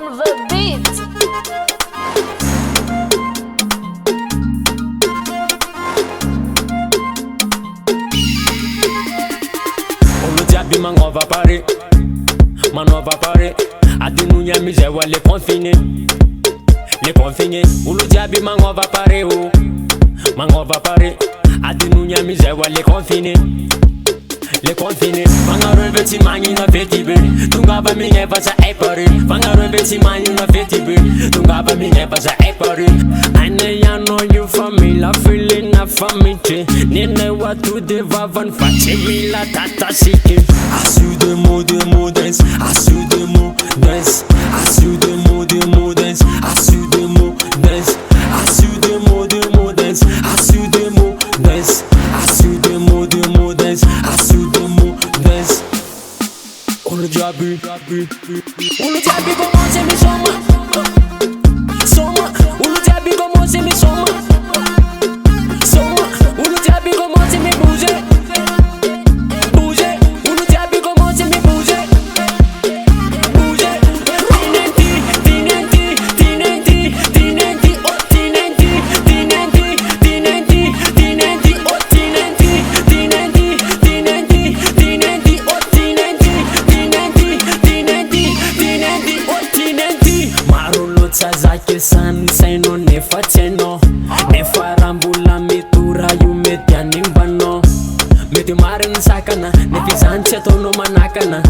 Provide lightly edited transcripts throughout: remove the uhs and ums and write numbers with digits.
on the beat. Olujabi manova pare, manova pare. Adinunya misewa les confinés, les confinés. Olujabi manova pare o, manova pare. Adinunya misewa les confinés. Les confinés, Fangaro beti mani na fetibe. Tungaba minye basa epari. Fangaro beti mani na fetibe. Tungaba minye basa epari. I know you from me, la feeling na famite. Nene watu de vavan fache mi la tata sike. Asu de mo dance, asu de mo dance, asu de mo dance, asu de mo dance, asu de mo dance, asu de mo dance, asu de mo dance, asu de mo dance. Olujabi, Olujabi comment c'est mes soma, soma. Olujabi comment c'est mes soma, soma. Olujabi comment c'est mes bouger, bouger. Olujabi comment c'est mes bouger, bouger. Tinenti, oh tinenti, oh tinenti, oh tinenti. Marolo tsazake san saino nefa tseno, nefa rambula mitura yu mety animbano. Mety mariny sakana, nefa zany tsy ataonao manakana.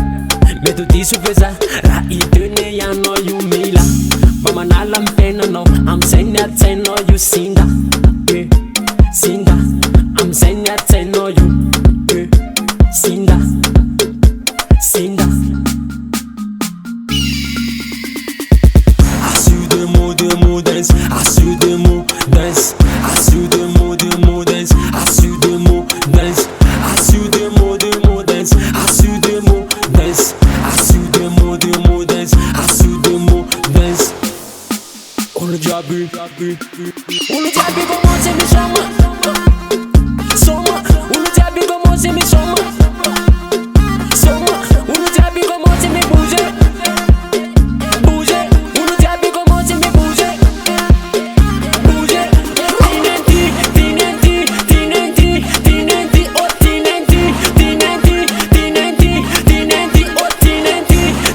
Mety ho diso feza raha idene ianao io mila. Mba manala amy tenanao, amizay ny atsainao io sinda, sinda. Amizay ny atsainao io, sinda, sinda. Asu de mo dance, asu de mo dance, asu de mo dance, asu de mo dance, asu de mo dance, asu de mo dance, asu de mo dance, asu de mo dance. Olujabi, Olujabi comment c'est mes soma, soma. Olujabi comment c'est mes soma, soma. Olujabi comment c'est mes bouger, bouger. Olujabi comment c'est mes bouger, bouger. Tinenti, oh tinenti, oh tinenti, oh tinenti,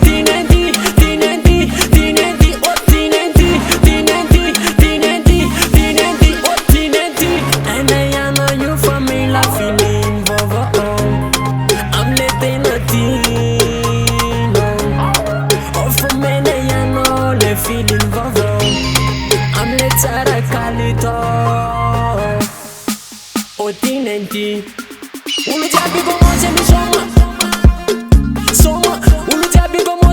oh tinenti. And I know you from me, la feeling vovo. I'm letting a tino. Oh for me, I know the feeling vovo. I'm letting a calito. Oh tinenti. Olujabi comment c'est mes soma, soma. Olujabi comment